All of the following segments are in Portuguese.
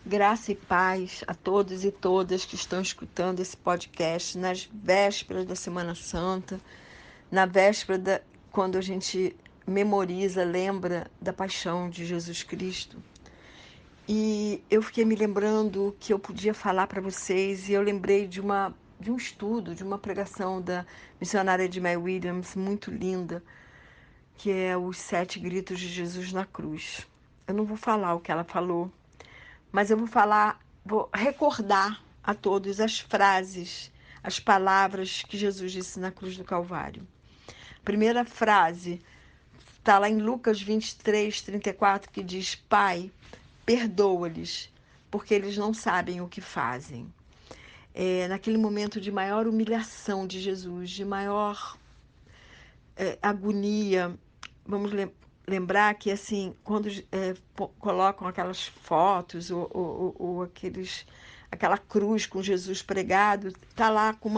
Graça e paz a todos e todas que estão escutando esse podcast nas vésperas da Semana Santa, na véspera quando a gente memoriza, lembra da paixão de Jesus Cristo. E eu fiquei me lembrando que eu podia falar para vocês, e eu lembrei de um estudo, de uma pregação da missionária Edmé Williams, muito linda, que é Os 7 Gritos de Jesus na Cruz. Eu não vou falar o que ela falou, mas eu vou recordar a todos as frases, as palavras que Jesus disse na cruz do Calvário. Primeira frase está lá em Lucas 23:34, que diz: Pai, perdoa-lhes, porque eles não sabem o que fazem. Naquele momento de maior humilhação de Jesus, de maior agonia, vamos lembrar que, assim, quando colocam aquelas fotos ou aquela cruz com Jesus pregado, tá lá com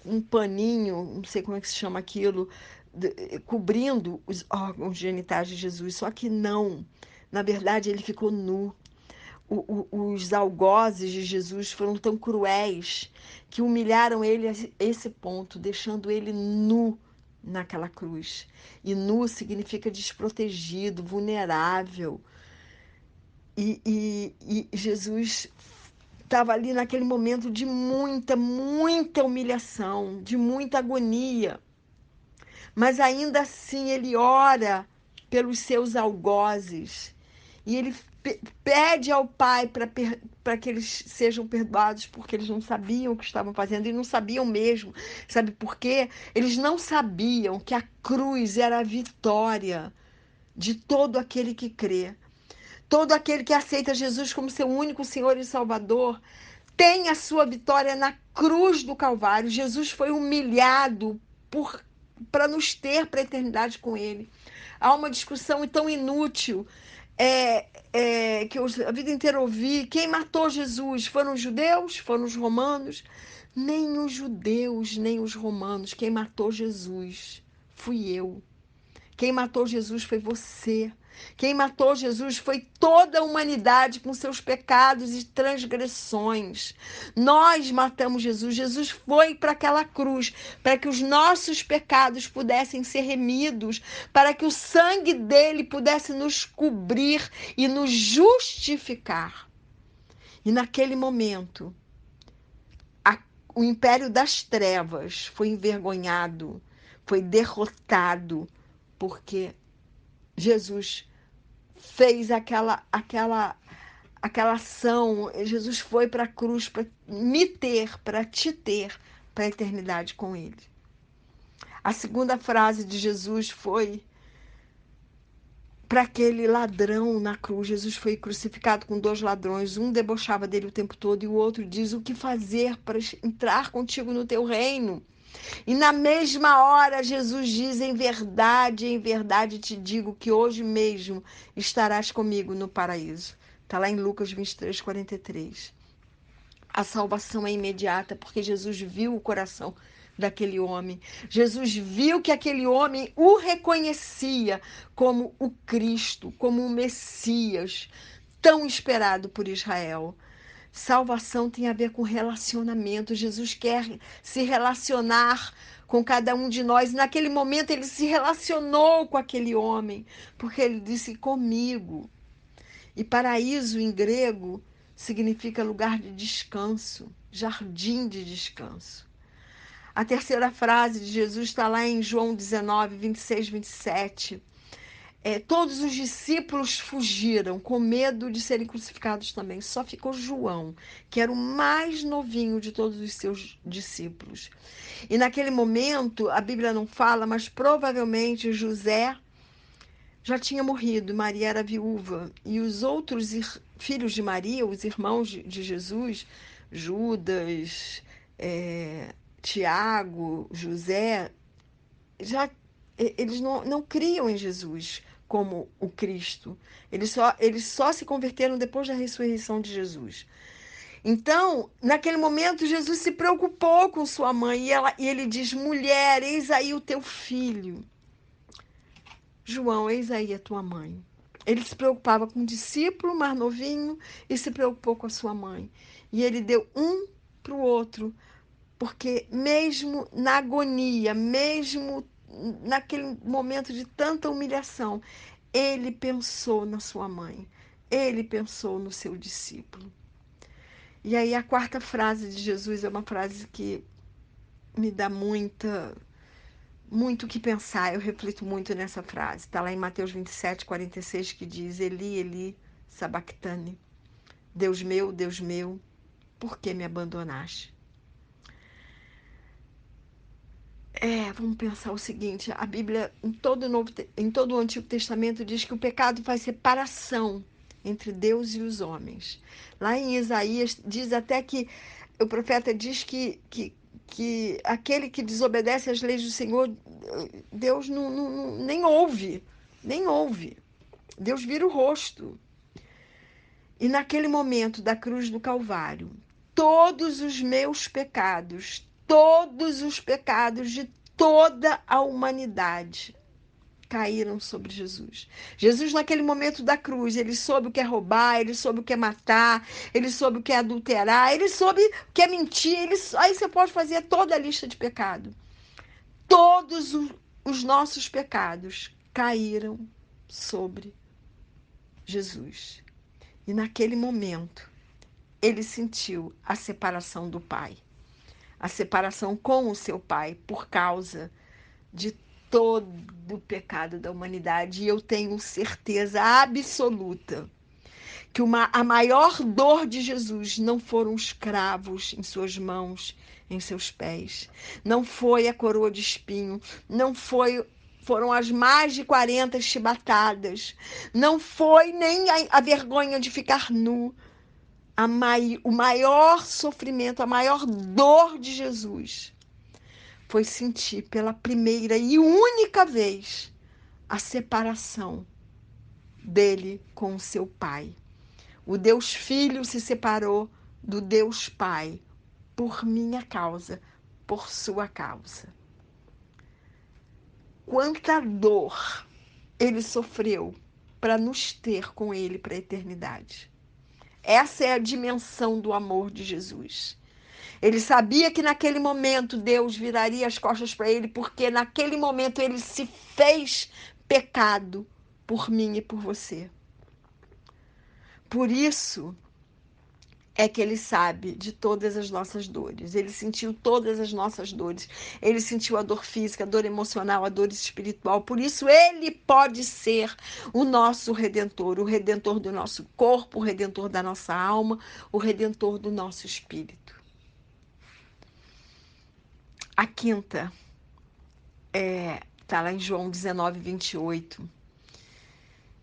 um paninho, não sei como é que se chama aquilo, cobrindo os órgãos genitais de Jesus. Só que não, na verdade ele ficou nu. Os algozes de Jesus foram tão cruéis que humilharam ele a esse ponto, deixando ele nu naquela cruz. E nu significa desprotegido, vulnerável. E Jesus estava ali naquele momento de muita, muita humilhação, de muita agonia. Mas ainda assim ele ora pelos seus algozes. E ele pede ao Pai para que eles sejam perdoados, porque eles não sabiam o que estavam fazendo, e não sabiam mesmo. Sabe por quê? Eles não sabiam que a cruz era a vitória de todo aquele que crê. Todo aquele que aceita Jesus como seu único Senhor e Salvador tem a sua vitória na cruz do Calvário. Jesus foi humilhado para nos ter para a eternidade com Ele. Há uma discussão tão inútil que eu a vida inteira ouvi. Quem matou Jesus? Foram os judeus? Foram os romanos? Nem os judeus, nem os romanos. Quem matou Jesus fui eu. Quem matou Jesus foi você. Quem matou Jesus foi toda a humanidade com seus pecados e transgressões. Nós matamos Jesus. Jesus foi para aquela cruz para que os nossos pecados pudessem ser remidos, para que o sangue dele pudesse nos cobrir e nos justificar. E naquele momento, o império das trevas foi envergonhado, foi derrotado, porque Jesus fez aquela ação. Jesus foi para a cruz para me ter, para te ter, para a eternidade com Ele. A segunda frase de Jesus foi para aquele ladrão na cruz. Jesus foi crucificado com 2 ladrões. Um debochava dele o tempo todo e o outro diz: o que fazer para entrar contigo no teu reino? E na mesma hora Jesus diz: em verdade te digo que hoje mesmo estarás comigo no paraíso. Está lá em Lucas 23:43. A salvação é imediata porque Jesus viu o coração daquele homem. Jesus viu que aquele homem o reconhecia como o Cristo, como o Messias, tão esperado por Israel. Salvação tem a ver com relacionamento. Jesus quer se relacionar com cada um de nós. Naquele momento ele se relacionou com aquele homem, porque ele disse: comigo. E paraíso em grego significa lugar de descanso, jardim de descanso. A terceira frase de Jesus está lá em João 19:26, 27. Todos os discípulos fugiram com medo de serem crucificados também. Só ficou João, que era o mais novinho de todos os seus discípulos. E naquele momento, a Bíblia não fala, mas provavelmente José já tinha morrido, Maria era viúva. E os outros filhos de Maria, os irmãos de Jesus, Judas, Tiago, José, eles não criam em Jesus como o Cristo. Eles só se converteram depois da ressurreição de Jesus. Então, naquele momento, Jesus se preocupou com sua mãe e ele diz: mulher, eis aí o teu filho. João, eis aí a tua mãe. Ele se preocupava com o discípulo mais novinho e se preocupou com a sua mãe. E ele deu um para o outro, porque mesmo na agonia, mesmo naquele momento de tanta humilhação, ele pensou na sua mãe, ele pensou no seu discípulo. E aí a quarta frase de Jesus é uma frase que me dá muito o que pensar. Eu reflito muito nessa frase. Está lá em Mateus 27:46, que diz: Eli, Eli, sabactane. Deus meu, por que me abandonaste? Vamos pensar o seguinte: a Bíblia, em todo o Antigo Testamento, diz que o pecado faz separação entre Deus e os homens. Lá em Isaías, diz até que o profeta diz que aquele que desobedece às leis do Senhor, Deus nem ouve, nem ouve. Deus vira o rosto. E naquele momento da cruz do Calvário, todos os meus pecados, todos os pecados de toda a humanidade caíram sobre Jesus. Jesus, naquele momento da cruz, ele soube o que é roubar, ele soube o que é matar, ele soube o que é adulterar, ele soube o que é mentir. Aí você pode fazer toda a lista de pecado. Todos os nossos pecados caíram sobre Jesus. E naquele momento, ele sentiu a separação do Pai, a separação com o seu Pai, por causa de todo o pecado da humanidade. E eu tenho certeza absoluta que a maior dor de Jesus não foram os cravos em suas mãos, em seus pés, não foi a coroa de espinho, não foram as mais de 40 chibatadas, não foi nem a vergonha de ficar nu. O maior sofrimento, a maior dor de Jesus foi sentir pela primeira e única vez a separação dele com o seu Pai. O Deus Filho se separou do Deus Pai por minha causa, por sua causa. Quanta dor ele sofreu para nos ter com ele para a eternidade. Essa é a dimensão do amor de Jesus. Ele sabia que naquele momento Deus viraria as costas para ele, porque naquele momento ele se fez pecado por mim e por você. Por isso é que ele sabe de todas as nossas dores. Ele sentiu todas as nossas dores. Ele sentiu a dor física, a dor emocional, a dor espiritual. Por isso ele pode ser o nosso redentor, o redentor do nosso corpo, o redentor da nossa alma, o redentor do nosso espírito. A quinta está lá em João 19:28.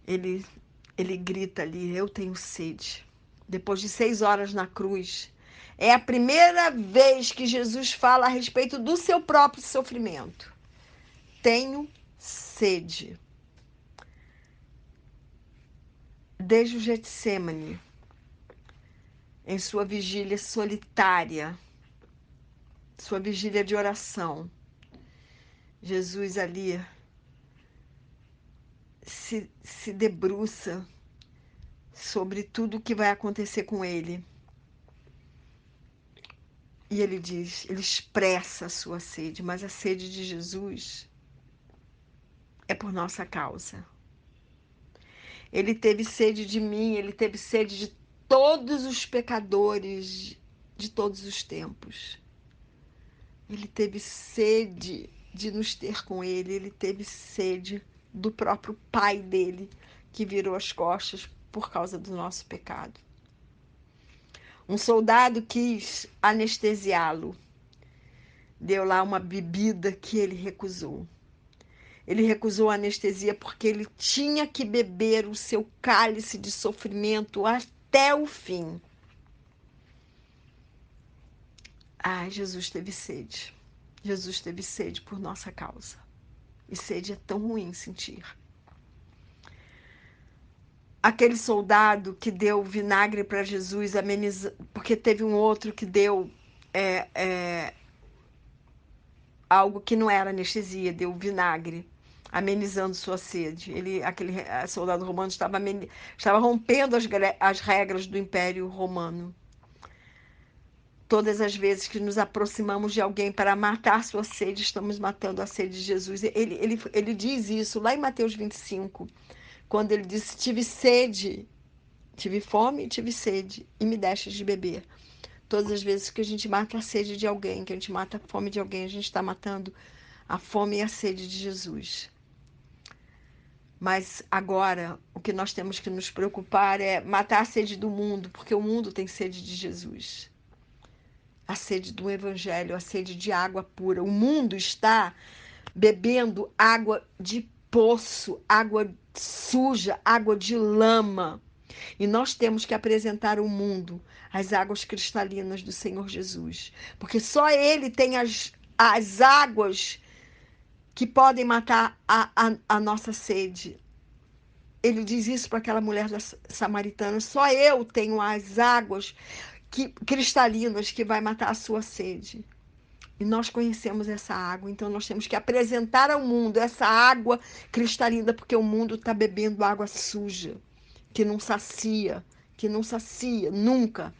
Ele grita ali: eu tenho sede. Depois de 6 horas na cruz, é a primeira vez que Jesus fala a respeito do seu próprio sofrimento. Tenho sede. Desde o Getsêmani, em sua vigília solitária, sua vigília de oração, Jesus ali se debruça sobre tudo o que vai acontecer com ele. E ele diz, ele expressa a sua sede, mas a sede de Jesus é por nossa causa. Ele teve sede de mim, ele teve sede de todos os pecadores de todos os tempos. Ele teve sede de nos ter com ele teve sede do próprio Pai dele, que virou as costas por causa do nosso pecado. Um soldado quis anestesiá-lo. Deu lá uma bebida que ele recusou. Ele recusou a anestesia porque ele tinha que beber o seu cálice de sofrimento até o fim. Jesus teve sede. Jesus teve sede por nossa causa. E sede é tão ruim sentir. Aquele soldado que deu vinagre para Jesus, porque teve um outro que deu algo que não era anestesia, deu vinagre, amenizando sua sede. Aquele soldado romano estava rompendo as regras do Império Romano. Todas as vezes que nos aproximamos de alguém para matar sua sede, estamos matando a sede de Jesus. Ele diz isso lá em Mateus 25, quando ele disse: tive sede, tive fome e tive sede, e me deste de beber. Todas as vezes que a gente mata a sede de alguém, que a gente mata a fome de alguém, a gente está matando a fome e a sede de Jesus. Mas agora, o que nós temos que nos preocupar é matar a sede do mundo, porque o mundo tem sede de Jesus. A sede do Evangelho, a sede de água pura. O mundo está bebendo água de poço, água suja, água de lama. E nós temos que apresentar ao mundo as águas cristalinas do Senhor Jesus. Porque só Ele tem as águas que podem matar a nossa sede. Ele diz isso para aquela mulher samaritana: só eu tenho as águas cristalinas que vai matar a sua sede. E nós conhecemos essa água, então nós temos que apresentar ao mundo essa água cristalina, porque o mundo está bebendo água suja, que não sacia nunca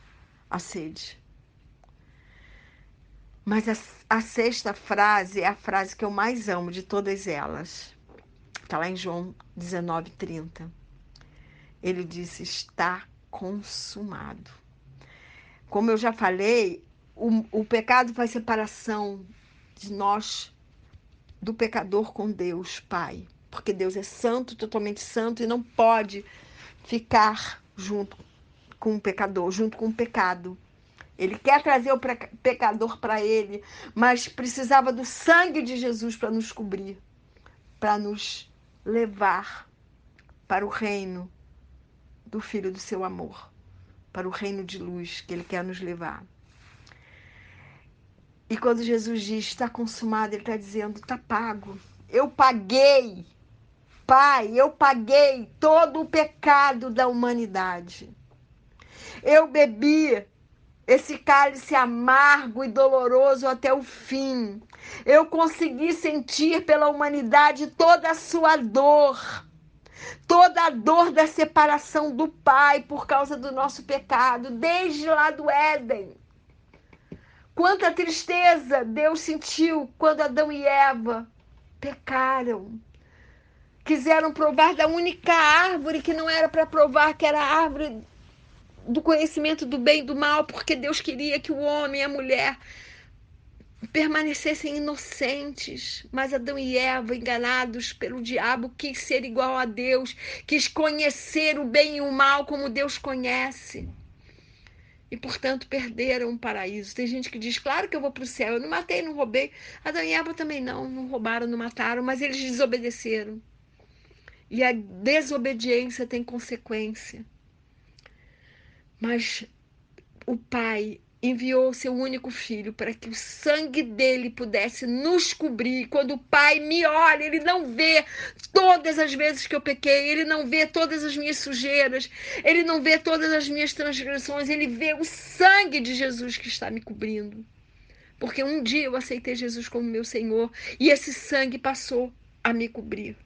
a sede. Mas a sexta frase é a frase que eu mais amo de todas elas. Está lá em João 19:30. Ele disse: está consumado. Como eu já falei, o pecado faz separação de nós, do pecador, com Deus Pai. Porque Deus é santo, totalmente santo, e não pode ficar junto com o pecador, junto com o pecado. Ele quer trazer o pecador para ele, mas precisava do sangue de Jesus para nos cobrir, para nos levar para o reino do Filho do seu amor, para o reino de luz que ele quer nos levar. E quando Jesus diz está consumado, ele está dizendo: está pago. Eu paguei, Pai, eu paguei todo o pecado da humanidade. Eu bebi esse cálice amargo e doloroso até o fim. Eu consegui sentir pela humanidade toda a sua dor. Toda a dor da separação do Pai por causa do nosso pecado, desde lá do Éden. Quanta tristeza Deus sentiu quando Adão e Eva pecaram. Quiseram provar da única árvore que não era para provar, que era a árvore do conhecimento do bem e do mal, porque Deus queria que o homem e a mulher permanecessem inocentes. Mas Adão e Eva, enganados pelo diabo, quis ser igual a Deus, quis conhecer o bem e o mal como Deus conhece. E, portanto, perderam o paraíso. Tem gente que diz: claro que eu vou para o céu, eu não matei, não roubei. Adão e Eva também não roubaram, não mataram, mas eles desobedeceram. E a desobediência tem consequência. Mas o Pai enviou seu único filho para que o sangue dele pudesse nos cobrir. Quando o Pai me olha, ele não vê todas as vezes que eu pequei, ele não vê todas as minhas sujeiras, ele não vê todas as minhas transgressões, ele vê o sangue de Jesus que está me cobrindo. Porque um dia eu aceitei Jesus como meu Senhor e esse sangue passou a me cobrir.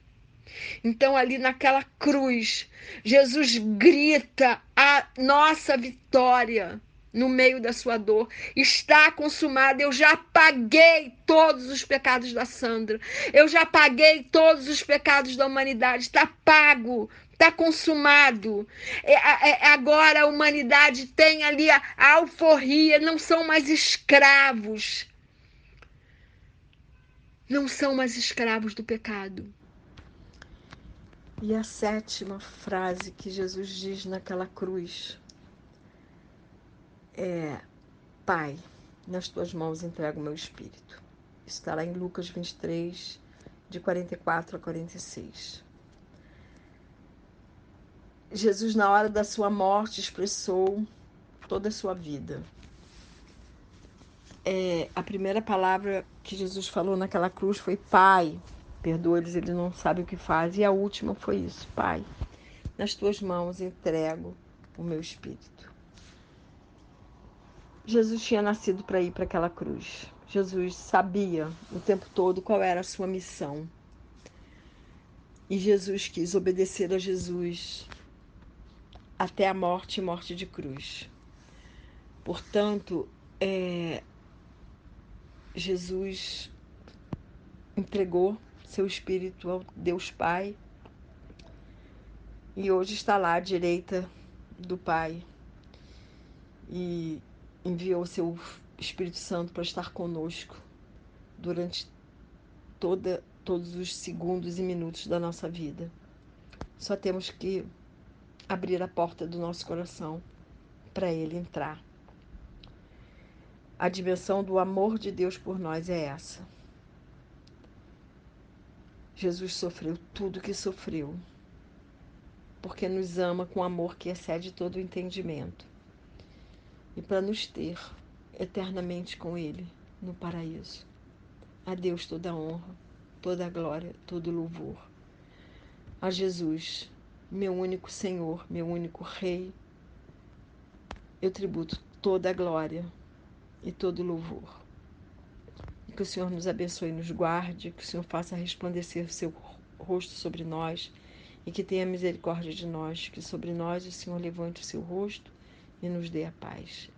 Então, ali naquela cruz, Jesus grita a nossa vitória no meio da sua dor. Está consumado. Eu já paguei todos os pecados da Sandra. Eu já paguei todos os pecados da humanidade. Está pago. Está consumado. Agora a humanidade tem ali a alforria. Não são mais escravos. Não são mais escravos do pecado. E a sétima frase que Jesus diz naquela cruz é: Pai, nas tuas mãos entrego o meu espírito. Está lá em Lucas 23, de 44 a 46. Jesus, na hora da sua morte, expressou toda a sua vida. A primeira palavra que Jesus falou naquela cruz foi: Pai, perdoa-lhes, eles não sabem o que fazem. E a última foi isso: Pai, nas tuas mãos entrego o meu espírito. Jesus tinha nascido para ir para aquela cruz. Jesus sabia o tempo todo qual era a sua missão. E Jesus quis obedecer a Jesus até a morte e morte de cruz. Portanto, Jesus entregou seu espírito ao Deus Pai e hoje está lá à direita do Pai e enviou seu Espírito Santo para estar conosco durante todos os segundos e minutos da nossa vida. Só temos que abrir a porta do nosso coração para Ele entrar. A dimensão do amor de Deus por nós é essa. Jesus sofreu tudo o que sofreu, porque nos ama com amor que excede todo o entendimento, e para nos ter eternamente com Ele no paraíso. A Deus toda a honra, toda a glória, todo o louvor. A Jesus, meu único Senhor, meu único Rei, eu tributo toda a glória e todo o louvor. E que o Senhor nos abençoe e nos guarde, que o Senhor faça resplandecer o seu rosto sobre nós e que tenha misericórdia de nós, que sobre nós o Senhor levante o seu rosto e nos dê a paz.